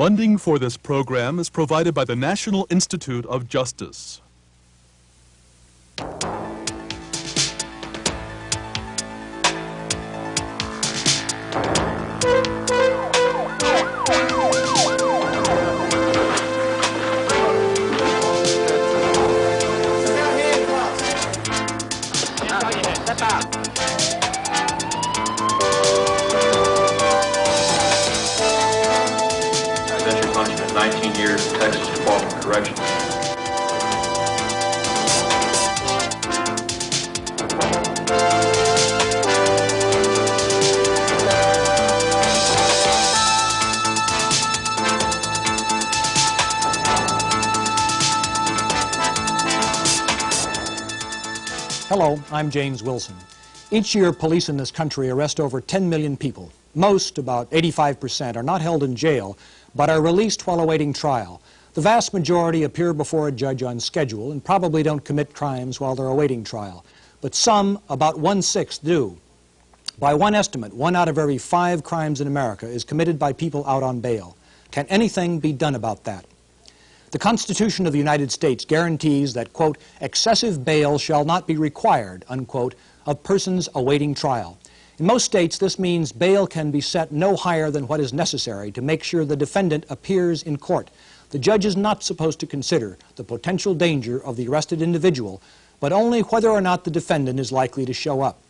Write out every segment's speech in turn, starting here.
Funding for this program is provided by the National Institute of Justice. Residential punishment, 19 years in Texas Department of Corrections. Hello, I'm James Wilson. Each year, police in this country arrest over 10 million people. Most, about 85%, are not held in jail, but are released while awaiting trial. The vast majority appear before a judge on schedule and probably don't commit crimes while they're awaiting trial. But some, about 1/6, do. By one estimate, 1 out of every 5 crimes in America is committed by people out on bail. Can anything be done about that? The Constitution of the United States guarantees that, quote, excessive bail shall not be required, unquote, of persons awaiting trial. In most states, this means bail can be set no higher than what is necessary to make sure the defendant appears in court. The judge is not supposed to consider the potential danger of the arrested individual, but only whether or not the defendant is likely to show up.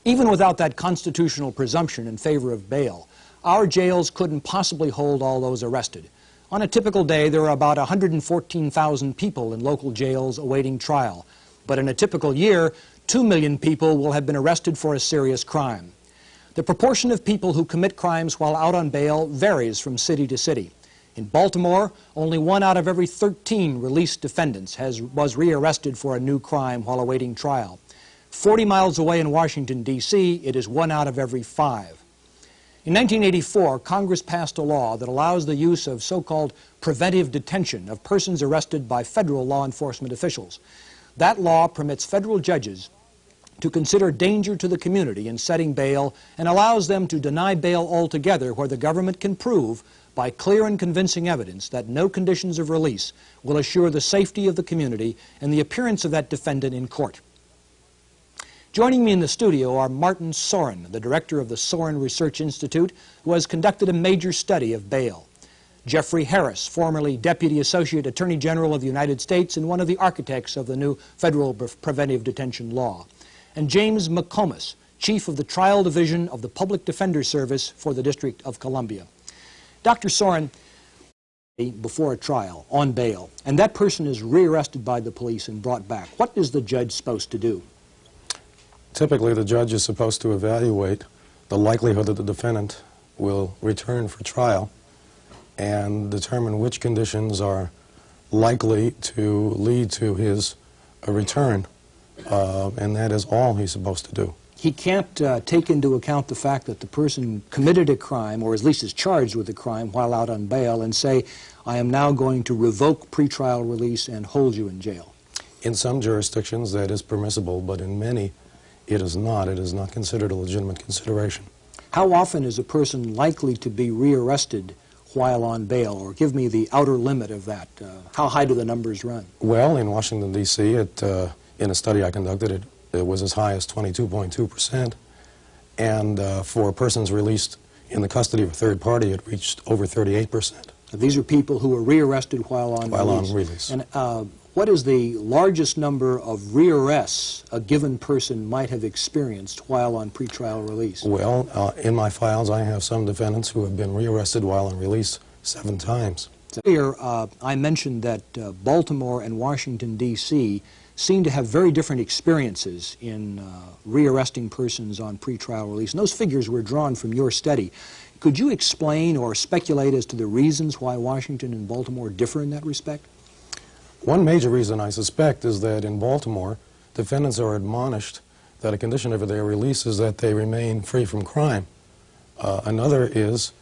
Even without that constitutional presumption in favor of bail, our jails couldn't possibly hold all those arrested. On a typical day, there are about 114,000 people in local jails awaiting trial. But in a typical year, 2 million people will have been arrested for a serious crime. The proportion of people who commit crimes while out on bail varies from city to city. In Baltimore, only 1 out of every 13 released defendants was rearrested for a new crime while awaiting trial. 40 miles away in Washington, D.C., it is 1 out of every 5. In 1984, Congress passed a law that allows the use of so-called preventive detention of persons arrested by federal law enforcement officials. That law permits federal judges to consider danger to the community in setting bail and allows them to deny bail altogether where the government can prove by clear and convincing evidence that no conditions of release will assure the safety of the community and the appearance of that defendant in court. Joining me in the studio are Martin Soren, the director of the Soren Research Institute, who has conducted a major study of bail. Jeffrey Harris, formerly Deputy Associate Attorney General of the United States and one of the architects of the new federal preventive detention law. And James McComas, Chief of the Trial Division of the Public Defender Service for the District of Columbia. Dr. Soren, before a trial, on bail, and that person is rearrested by the police and brought back, what is the judge supposed to do? Typically, the judge is supposed to evaluate the likelihood that the defendant will return for trial and determine which conditions are likely to lead to his return, and that is all he's supposed to do. He can't take into account the fact that the person committed a crime, or at least is charged with a crime, while out on bail, and say, I am now going to revoke pretrial release and hold you in jail. In some jurisdictions, that is permissible, but in many, it is not. It is not considered a legitimate consideration. How often is a person likely to be rearrested while on bail, or give me the outer limit of that? How high do the numbers run? Well, in Washington, D.C., in a study I conducted, it was as high as 22.2%, and for persons released in the custody of a third party, it reached over 38%. These are people who were rearrested while on release. And what is the largest number of rearrests a given person might have experienced while on pretrial release? Well, in my files, I have some defendants who have been rearrested while on release 7 times. Earlier, I mentioned that Baltimore and Washington, D.C. seem to have very different experiences in rearresting persons on pretrial release. And those figures were drawn from your study. Could you explain or speculate as to the reasons why Washington and Baltimore differ in that respect? One major reason, I suspect, is that in Baltimore, defendants are admonished that a condition of their release is that they remain free from crime. Another is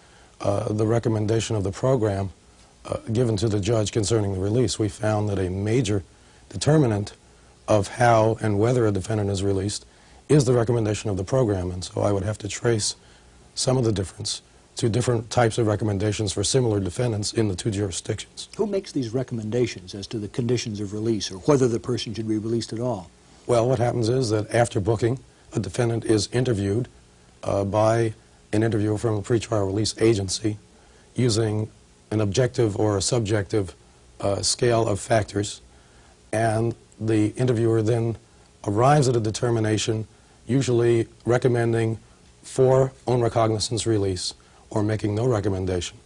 the recommendation of the program given to the judge concerning the release. We found that a major determinant of how and whether a defendant is released is the recommendation of the program, and so I would have to trace some of the difference to different types of recommendations for similar defendants in the two jurisdictions. Who makes these recommendations as to the conditions of release or whether the person should be released at all? Well, what happens is that after booking, a defendant is interviewed by an interviewer from a pretrial release agency using an objective or a subjective scale of factors, and the interviewer then arrives at a determination, usually recommending for own recognizance release or making no recommendation,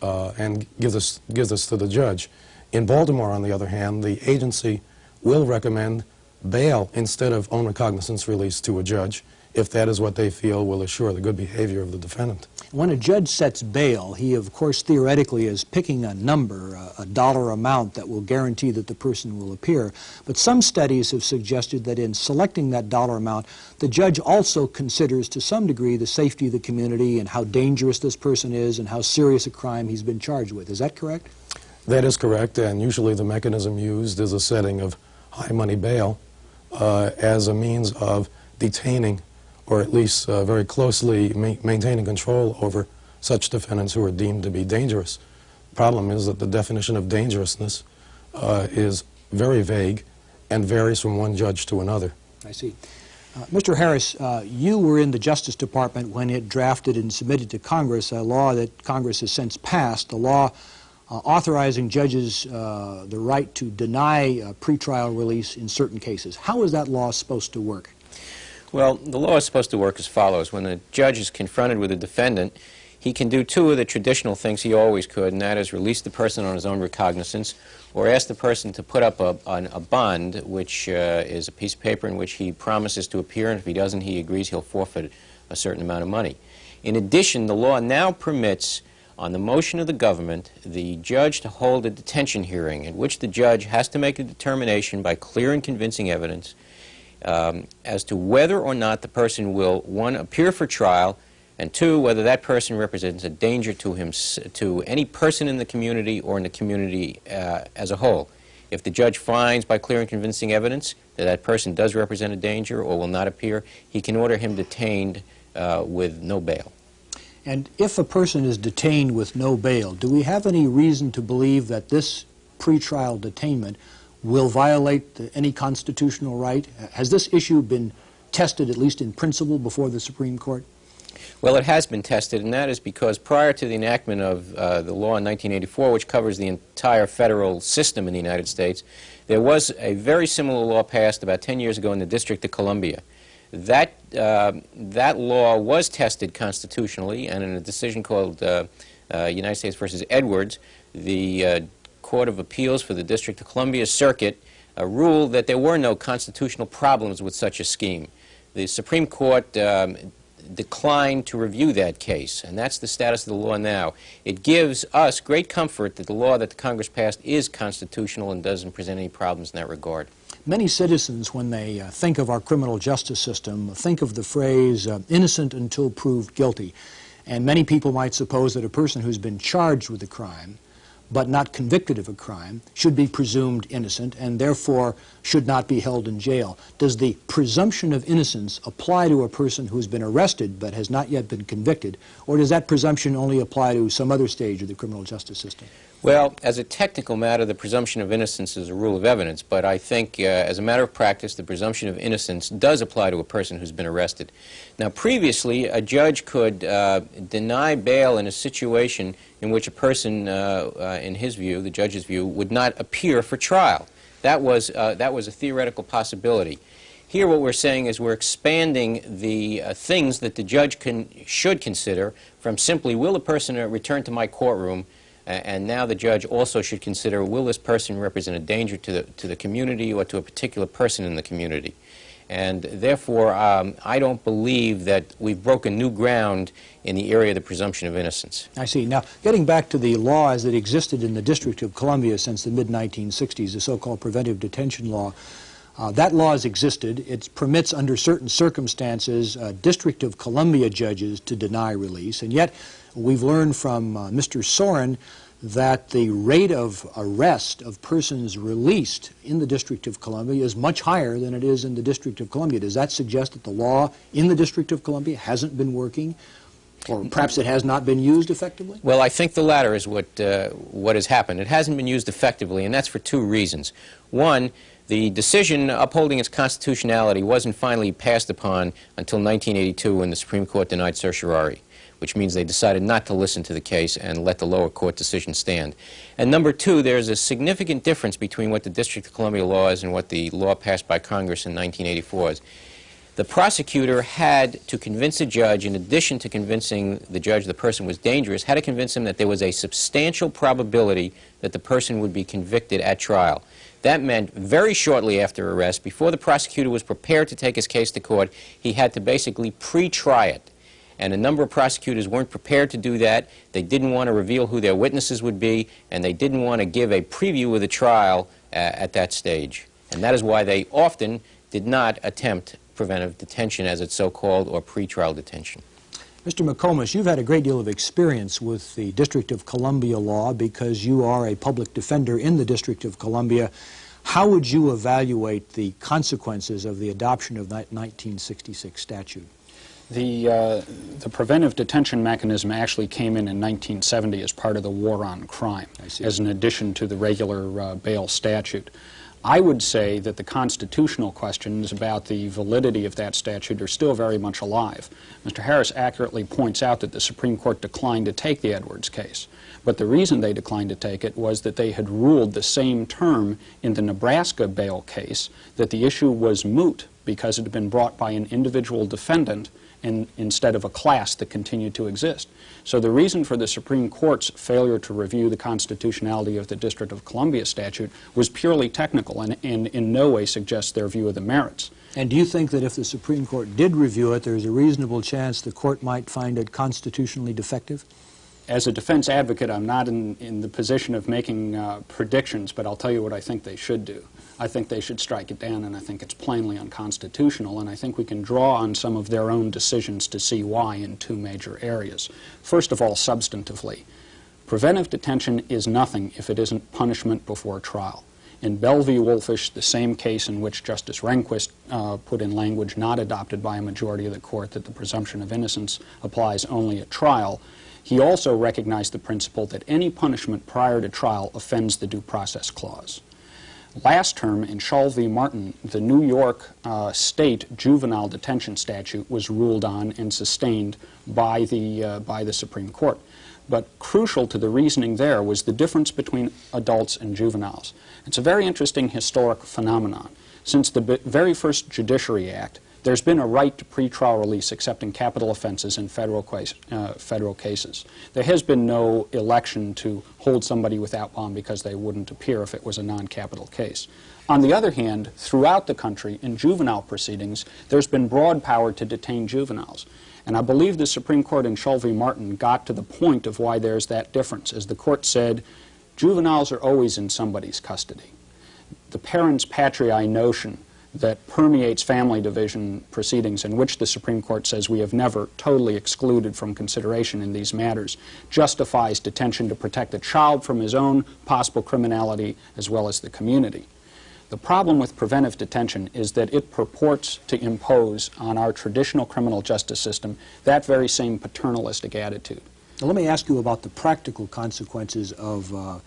and gives us to the judge. In Baltimore, on the other hand, the agency will recommend bail instead of own recognizance release to a judge if that is what they feel will assure the good behavior of the defendant. When a judge sets bail, he of course theoretically is picking a number, a dollar amount that will guarantee that the person will appear. But some studies have suggested that in selecting that dollar amount, the judge also considers to some degree the safety of the community and how dangerous this person is and how serious a crime he's been charged with. Is that correct? That is correct, and usually the mechanism used is a setting of high money bail as a means of detaining or at least very closely maintaining control over such defendants who are deemed to be dangerous. The problem is that the definition of dangerousness is very vague and varies from one judge to another. I see. Mr. Harris, you were in the Justice Department when it drafted and submitted to Congress a law that Congress has since passed, a law authorizing judges the right to deny pretrial release in certain cases. How is that law supposed to work? Well, the law is supposed to work as follows. When a judge is confronted with a defendant, he can do two of the traditional things he always could, and that is release the person on his own recognizance or ask the person to put up a bond, which is a piece of paper in which he promises to appear, and if he doesn't, he agrees he'll forfeit a certain amount of money. In addition, the law now permits, on the motion of the government, the judge to hold a detention hearing in which the judge has to make a determination by clear and convincing evidence as to whether or not the person will, one, appear for trial, and two, whether that person represents a danger to any person in the community or in the community as a whole. If the judge finds by clear and convincing evidence that that person does represent a danger or will not appear, he can order him detained with no bail. And if a person is detained with no bail, do we have any reason to believe that this pretrial detainment will violate any constitutional right? Has this issue been tested, at least in principle, before the Supreme Court? Well, it has been tested, and that is because prior to the enactment of the law in 1984, which covers the entire federal system in the United States, there was a very similar law passed about 10 years ago in the District of Columbia. That law was tested constitutionally, and in a decision called United States versus Edwards, the Court of Appeals for the District of Columbia Circuit ruled that there were no constitutional problems with such a scheme. The Supreme Court declined to review that case, and that's the status of the law now. It gives us great comfort that the law that the Congress passed is constitutional and doesn't present any problems in that regard. Many citizens, when they think of our criminal justice system, think of the phrase innocent until proved guilty. And many people might suppose that a person who's been charged with a crime but not convicted of a crime should be presumed innocent and therefore should not be held in jail. Does the presumption of innocence apply to a person who's been arrested but has not yet been convicted, or does that presumption only apply to some other stage of the criminal justice system? Well, as a technical matter, the presumption of innocence is a rule of evidence, but I think as a matter of practice, the presumption of innocence does apply to a person who's been arrested. Now, previously, a judge could deny bail in a situation in which a person, in his view, the judge's view, would not appear for trial. That was a theoretical possibility. Here what we're saying is we're expanding the things that the judge should consider from simply, will a person return to my courtroom, and now the judge also should consider, will this person represent a danger to the community or to a particular person in the community. And therefore, I don't believe that we've broken new ground in the area of the presumption of innocence. I see. Now, getting back to the law as it existed in the District of Columbia since the mid-1960s, the so-called preventive detention law, that law has existed. It permits, under certain circumstances, District of Columbia judges to deny release, and yet we've learned from Mr. Soren that the rate of arrest of persons released in the District of Columbia is much higher than it is in the District of Columbia. Does that suggest that the law in the District of Columbia hasn't been working? Or perhaps it has not been used effectively? Well, I think the latter is what has happened. It hasn't been used effectively, and that's for two reasons. One, the decision upholding its constitutionality wasn't finally passed upon until 1982 when the Supreme Court denied certiorari, which means they decided not to listen to the case and let the lower court decision stand. And number two, there's a significant difference between what the District of Columbia law is and what the law passed by Congress in 1984 is. The prosecutor had to convince a judge, in addition to convincing the judge the person was dangerous, had to convince him that there was a substantial probability that the person would be convicted at trial. That meant very shortly after arrest, before the prosecutor was prepared to take his case to court, he had to basically pre-try it. And a number of prosecutors weren't prepared to do that. They didn't want to reveal who their witnesses would be, and they didn't want to give a preview of the trial at that stage. And that is why they often did not attempt preventive detention, as it's so-called, or pretrial detention. Mr. McComas, you've had a great deal of experience with the District of Columbia law because you are a public defender in the District of Columbia. How would you evaluate the consequences of the adoption of that 1966 statute? The preventive detention mechanism actually came in 1970 as part of the war on crime, as an addition to the regular bail statute. I would say that the constitutional questions about the validity of that statute are still very much alive. Mr. Harris accurately points out that the Supreme Court declined to take the Edwards case. But the reason they declined to take it was that they had ruled the same term in the Nebraska bail case that the issue was moot because it had been brought by an individual defendant instead of a class that continued to exist. So the reason for the Supreme Court's failure to review the constitutionality of the District of Columbia statute was purely technical and in no way suggests their view of the merits. And do you think that if the Supreme Court did review it, there's a reasonable chance the court might find it constitutionally defective? As a defense advocate, I'm not in the position of making predictions, but I'll tell you what I think they should do. I think they should strike it down, and I think it's plainly unconstitutional, and I think we can draw on some of their own decisions to see why in two major areas. First of all, substantively, preventive detention is nothing if it isn't punishment before trial. In Bell v. Wolfish, the same case in which Justice Rehnquist put in language not adopted by a majority of the court that the presumption of innocence applies only at trial, he also recognized the principle that any punishment prior to trial offends the due process clause. Last term, in Shull v. Martin, the New York state juvenile detention statute was ruled on and sustained by the Supreme Court. But crucial to the reasoning there was the difference between adults and juveniles. It's a very interesting historic phenomenon. Since the very first Judiciary Act, there's been a right to pretrial release except in capital offenses in federal cases. There has been no election to hold somebody without bond because they wouldn't appear if it was a non-capital case. On the other hand, throughout the country, in juvenile proceedings, there's been broad power to detain juveniles. And I believe the Supreme Court in Shull v. Martin got to the point of why there's that difference. As the court said, juveniles are always in somebody's custody. The parents patriae notion that permeates family division proceedings, in which the Supreme Court says we have never totally excluded from consideration in these matters, justifies detention to protect the child from his own possible criminality as well as the community. The problem with preventive detention is that it purports to impose on our traditional criminal justice system that very same paternalistic attitude. Now, let me ask you about the practical consequences of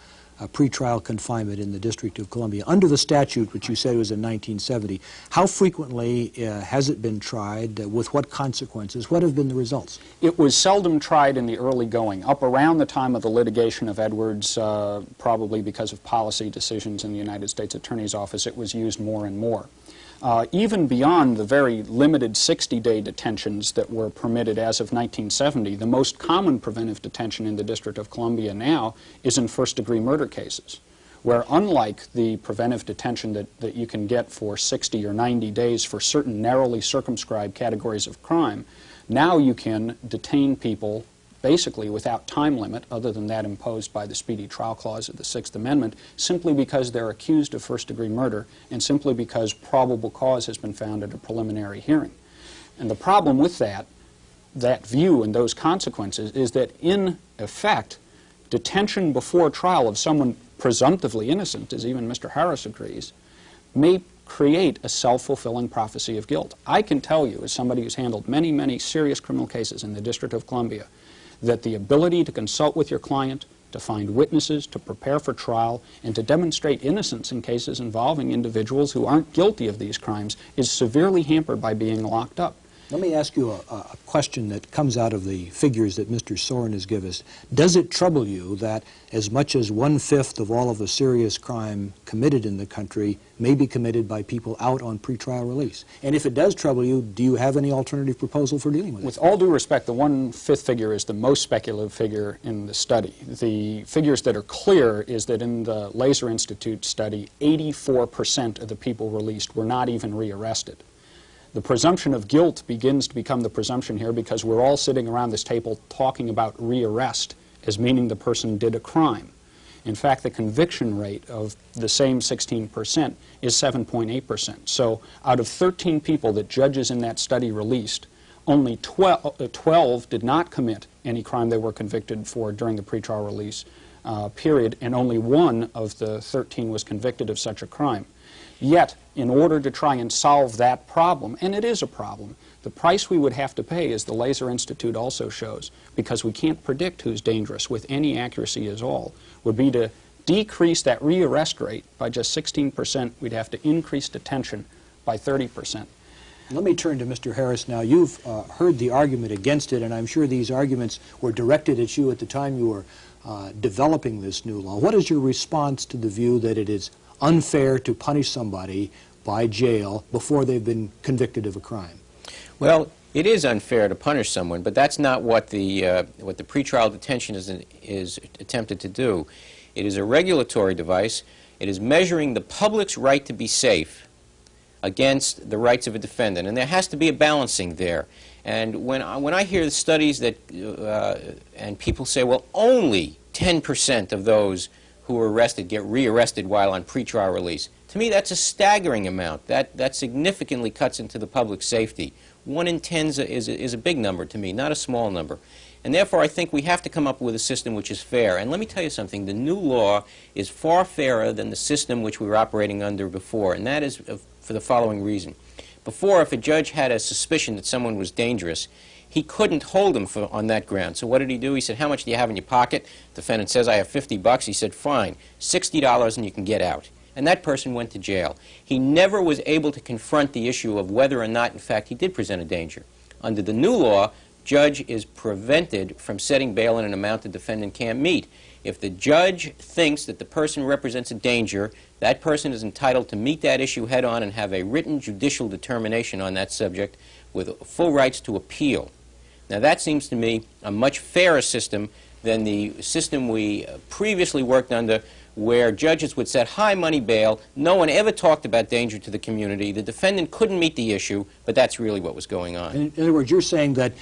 pretrial confinement in the District of Columbia. Under the statute, which you said was in 1970, how frequently has it been tried? With what consequences? What have been the results? It was seldom tried in the early going. Up around the time of the litigation of Edwards, probably because of policy decisions in the United States Attorney's Office, it was used more and more. Even beyond the very limited 60-day detentions that were permitted as of 1970, the most common preventive detention in the District of Columbia now is in first-degree murder cases, where unlike the preventive detention that you can get for 60 or 90 days for certain narrowly circumscribed categories of crime, now you can detain people basically without time limit, other than that imposed by the Speedy Trial Clause of the Sixth Amendment, simply because they're accused of first-degree murder and simply because probable cause has been found at a preliminary hearing. And the problem with that view and those consequences is that, in effect, detention before trial of someone presumptively innocent, as even Mr. Harris agrees, may create a self-fulfilling prophecy of guilt. I can tell you, as somebody who's handled many, many serious criminal cases in the District of Columbia, that the ability to consult with your client, to find witnesses, to prepare for trial, and to demonstrate innocence in cases involving individuals who aren't guilty of these crimes is severely hampered by being locked up. Let me ask you a question that comes out of the figures that Mr. Soren has given us. Does it trouble you that as much as 1/5 of all of the serious crime committed in the country may be committed by people out on pretrial release? And if it does trouble you, do you have any alternative proposal for dealing with it? With all due respect, the 1/5 figure is the most speculative figure in the study. The figures that are clear is that in the Laser Institute study, 84% of the people released were not even rearrested. The presumption of guilt begins to become the presumption here because we're all sitting around this table talking about rearrest as meaning the person did a crime. In fact, the conviction rate of the same 16% is 7.8%. So out of 13 people that judges in that study released, only 12 did not commit any crime they were convicted for during the pretrial release period, and only 1 of the 13 was convicted of such a crime. Yet, in order to try and solve that problem, and it is a problem, the price we would have to pay, as the Laser Institute also shows, because we can't predict who's dangerous with any accuracy at all, would be to decrease that rearrest rate by just 16%. We'd have to increase detention by 30%. Let me turn to Mr. Harris now. You've heard the argument against it, and I'm sure these arguments were directed at you at the time you were developing this new law. What is your response to the view that it is unfair to punish somebody by jail before they've been convicted of a crime? Well, it is unfair to punish someone, but that's not what the pretrial detention is attempted to do. It is a regulatory device. It is measuring the public's right to be safe against the rights of a defendant, and there has to be a balancing there. And when I hear the studies that and people say, well, only 10% of those who are arrested get rearrested while on pretrial release. To me, that's a staggering amount. That significantly cuts into the public's safety. 1 in 10 is a big number to me, not a small number. And therefore, I think we have to come up with a system which is fair. And let me tell you something. The new law is far fairer than the system which we were operating under before, and that is for the following reason. Before, if a judge had a suspicion that someone was dangerous, he couldn't hold him on that ground. So what did he do? He said, how much do you have in your pocket? The defendant says, I have $50. He said, fine, $60 and you can get out. And that person went to jail. He never was able to confront the issue of whether or not, in fact, he did present a danger. Under the new law, judge is prevented from setting bail in an amount the defendant can't meet. If the judge thinks that the person represents a danger, that person is entitled to meet that issue head on and have a written judicial determination on that subject with full rights to appeal. Now that seems to me a much fairer system than the system we previously worked under, where judges would set high money bail. No one ever talked about danger to the community. The defendant couldn't meet the issue, but that's really what was going on. In other words, you're saying that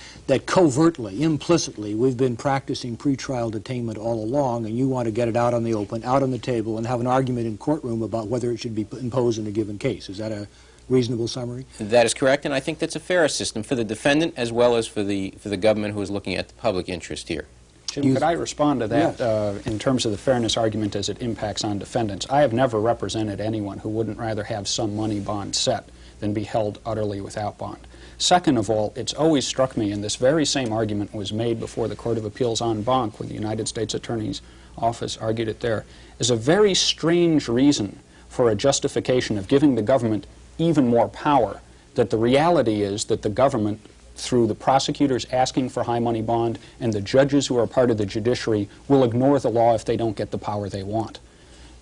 covertly, implicitly, we've been practicing pretrial detainment all along, and you want to get it out on the open, out on the table, and have an argument in courtroom about whether it should be imposed in a given case. Is that a reasonable summary? That is correct, and I think that's a fairer system for the defendant as well as for the government who is looking at the public interest here. Jim, could I respond to that in terms of the fairness argument as it impacts on defendants? I have never represented anyone who wouldn't rather have some money bond set than be held utterly without bond. Second of all, it's always struck me, and this very same argument was made before the Court of Appeals en banc, where the United States Attorney's Office argued it there, is a very strange reason for a justification of giving the government even more power, that the reality is that the government, through the prosecutors asking for high money bond and the judges who are part of the judiciary, will ignore the law if they don't get the power they want.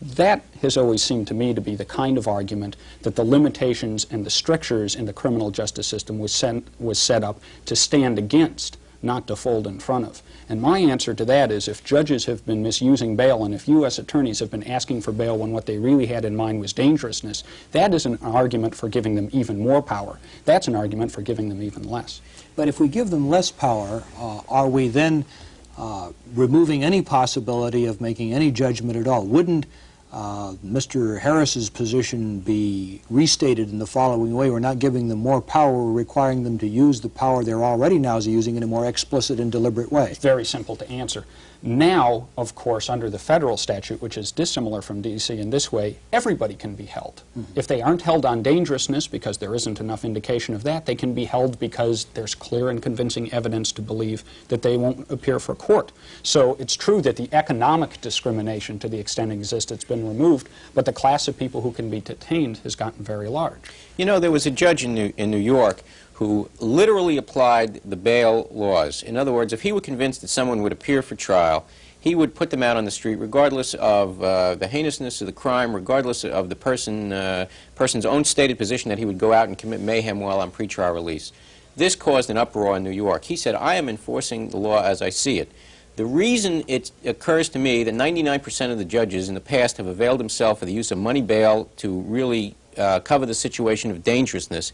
That has always seemed to me to be the kind of argument that the limitations and the strictures in the criminal justice system was set up to stand against, not to fold in front of. And my answer to that is, if judges have been misusing bail and if U.S. attorneys have been asking for bail when what they really had in mind was dangerousness, that is an argument for giving them even more power. That's an argument for giving them even less. But if we give them less power, are we then removing any possibility of making any judgment at all? Wouldn't Mr. Harris's position be restated in the following way? We're not giving them more power, we're requiring them to use the power they're already now using in a more explicit and deliberate way. It's very simple to answer. Now, of course, under the federal statute, which is dissimilar from D.C. in this way, everybody can be held. If they aren't held on dangerousness, because there isn't enough indication of that, they can be held because there's clear and convincing evidence to believe that they won't appear for court. So it's true that the economic discrimination, to the extent it exists, it's been removed, but the class of people who can be detained has gotten very large. You know, there was a judge in New York who literally applied the bail laws. In other words, if he were convinced that someone would appear for trial, he would put them out on the street regardless of the heinousness of the crime, regardless of the person's own stated position that he would go out and commit mayhem while on pretrial release. This caused an uproar in New York. He said, I am enforcing the law as I see it. The reason it occurs to me that 99% of the judges in the past have availed themselves of the use of money bail to really cover the situation of dangerousness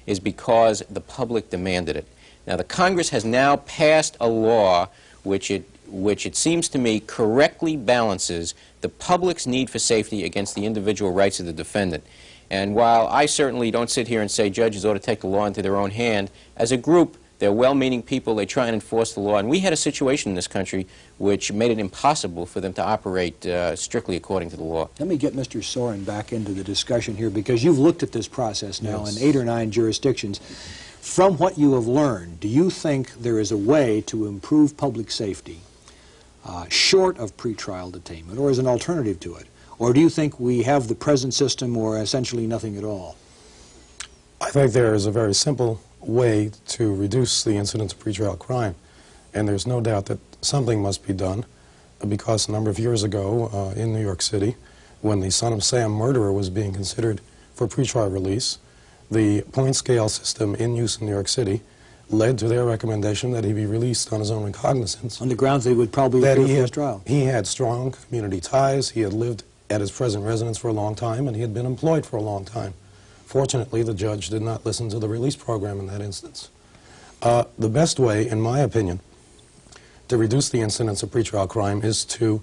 is because the public demanded it. Now, the Congress has now passed a law which it seems to me correctly balances the public's need for safety against the individual rights of the defendant. And while I certainly don't sit here and say judges ought to take the law into their own hand, as a group, they're well-meaning people, they try and enforce the law, and we had a situation in this country which made it impossible for them to operate strictly according to the law. Let me get Mr. Soren back into the discussion here, because you've looked at this process now in 8 or 9 jurisdictions. From what you have learned, do you think there is a way to improve public safety short of pretrial detainment, or as an alternative to it? Or do you think we have the present system or essentially nothing at all? I think there is a very simple way to reduce the incidence of pretrial crime, and there's no doubt that something must be done, because a number of years ago in New York City, when the Son of Sam murderer was being considered for pretrial release, the point scale system in use in New York City led to their recommendation that he be released on his own recognizance. On the grounds they would probably appear for his trial. He had strong community ties, he had lived at his present residence for a long time, and he had been employed for a long time. Fortunately, the judge did not listen to the release program in that instance. The best way, in my opinion, to reduce the incidence of pretrial crime is to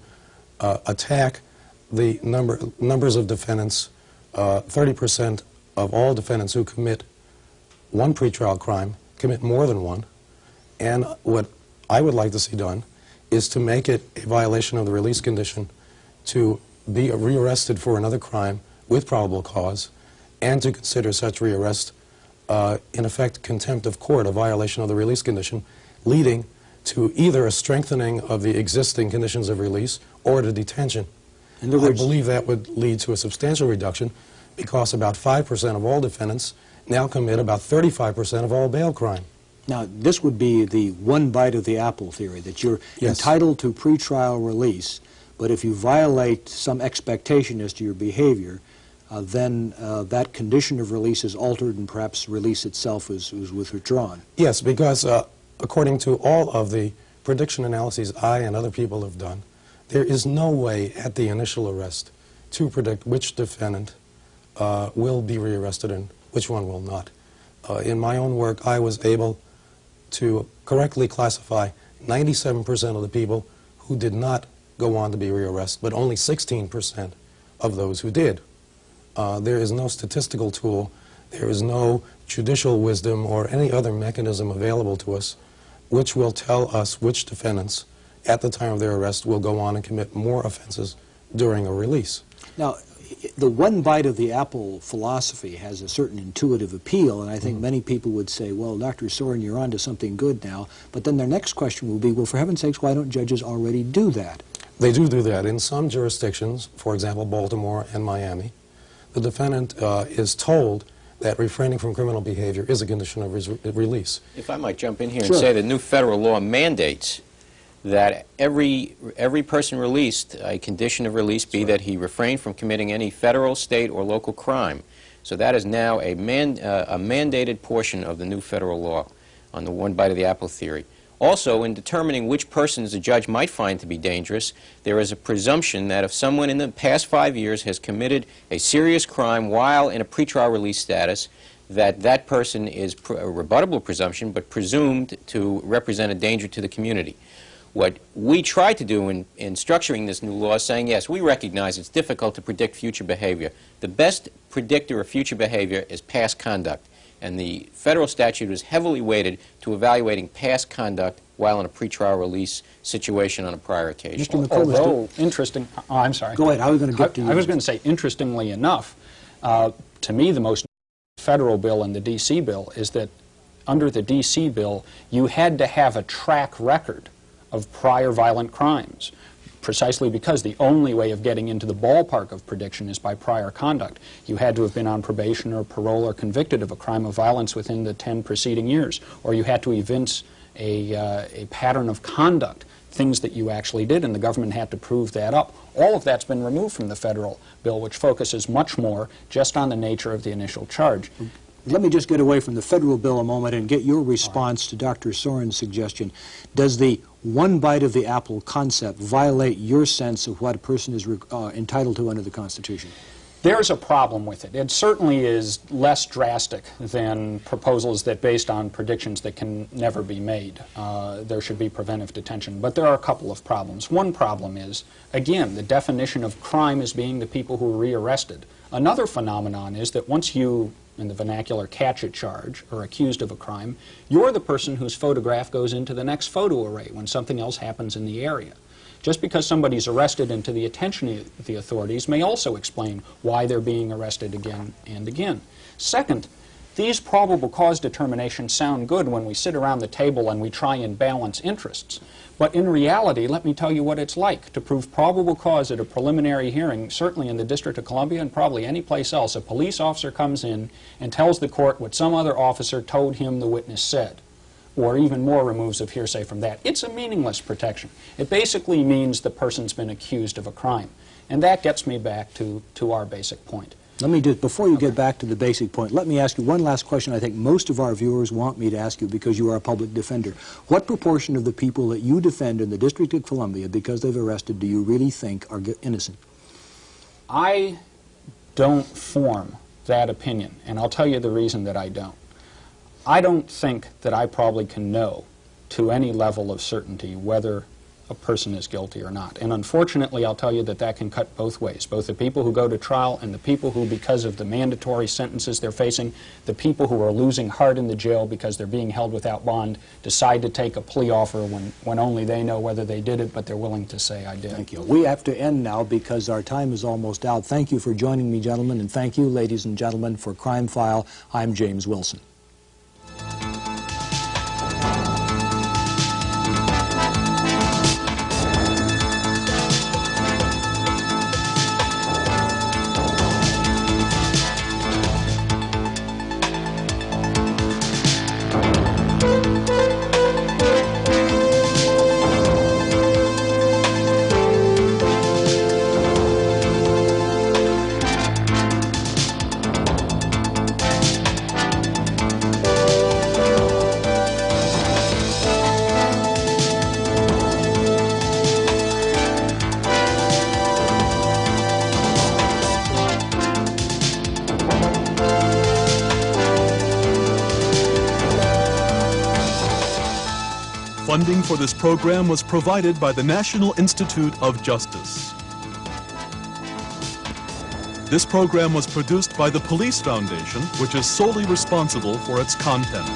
attack the numbers of defendants. 30% of all defendants who commit one pretrial crime commit more than one. And what I would like to see done is to make it a violation of the release condition to be rearrested for another crime with probable cause, and to consider such rearrest, in effect, contempt of court, a violation of the release condition, leading to either a strengthening of the existing conditions of release or to detention. I believe that would lead to a substantial reduction, because about 5% of all defendants now commit about 35% of all bail crime. Now, this would be the one bite of the apple theory, that you're entitled to pretrial release, but if you violate some expectation as to your behavior, then that condition of release is altered and perhaps release itself is withdrawn. Yes, because according to all of the prediction analyses I and other people have done, there is no way at the initial arrest to predict which defendant will be rearrested and which one will not. In my own work, I was able to correctly classify 97% of the people who did not go on to be rearrested, but only 16% of those who did. There is no statistical tool, there is no judicial wisdom or any other mechanism available to us which will tell us which defendants at the time of their arrest will go on and commit more offenses during a release. Now, the one bite of the apple philosophy has a certain intuitive appeal, and I think many people would say, well, Dr. Soren, you're on to something good now, but then their next question will be, well, for heaven's sakes, why don't judges already do that? They do that. In some jurisdictions, for example, Baltimore and Miami, the defendant is told that refraining from criminal behavior is a condition of release. If I might jump in here and say the new federal law mandates that every person released, a condition of release be that he refrain from committing any federal, state, or local crime. So that is now a mandated portion of the new federal law on the one bite of the apple theory. Also, in determining which persons a judge might find to be dangerous, there is a presumption that if someone in the past 5 years has committed a serious crime while in a pretrial release status, that person is a rebuttable presumption, but presumed to represent a danger to the community. What we try to do in structuring this new law is saying, yes, we recognize it's difficult to predict future behavior. The best predictor of future behavior is past conduct. And the federal statute is heavily weighted to evaluating past conduct while in a pretrial release situation on a prior occasion. Mr. McComas, Although, interesting, oh, I'm sorry. go ahead. I was going to get to you. I was going to say, interestingly enough, to me the most federal bill and the D.C. bill is that under the D.C. bill, you had to have a track record of prior violent crimes, precisely because the only way of getting into the ballpark of prediction is by prior conduct. You had to have been on probation or parole or convicted of a crime of violence within the 10 preceding years, or you had to evince a pattern of conduct, things that you actually did, and the government had to prove that up. All of that's been removed from the federal bill, which focuses much more just on the nature of the initial charge. Let me just get away from the federal bill a moment and get your response to Dr. Soren's suggestion. Does the one bite of the apple concept violate your sense of what a person is entitled to under the Constitution? There's a problem with it. It certainly is less drastic than proposals that based on predictions that can never be made. There should be preventive detention. But there are a couple of problems. One problem is, again, the definition of crime as being the people who are rearrested. Another phenomenon is that once you, in the vernacular, catch a charge or accused of a crime, you're the person whose photograph goes into the next photo array when something else happens in the area. Just because somebody's arrested and to the attention of the authorities may also explain why they're being arrested again and again. Second, these probable cause determinations sound good when we sit around the table and we try and balance interests. But in reality, let me tell you what it's like. To prove probable cause at a preliminary hearing, certainly in the District of Columbia and probably any place else, a police officer comes in and tells the court what some other officer told him the witness said, or even more removes of hearsay from that. It's a meaningless protection. It basically means the person's been accused of a crime. And that gets me back to our basic point. Let me just, before you get back to the basic point, let me ask you one last question I think most of our viewers want me to ask you because you are a public defender. What proportion of the people that you defend in the District of Columbia because they've arrested do you really think are innocent? I don't form that opinion, and I'll tell you the reason that I don't. I don't think that I probably can know to any level of certainty whether a person is guilty or not. And unfortunately, I'll tell you that that can cut both ways. Both the people who go to trial and the people who, because of the mandatory sentences they're facing, the people who are losing heart in the jail because they're being held without bond, decide to take a plea offer when only they know whether they did it, but they're willing to say, I did. Thank you. We have to end now because our time is almost out. Thank you for joining me, gentlemen, and thank you, ladies and gentlemen, for Crime File. I'm James Wilson. Funding for this program was provided by the National Institute of Justice. This program was produced by the Police Foundation, which is solely responsible for its content.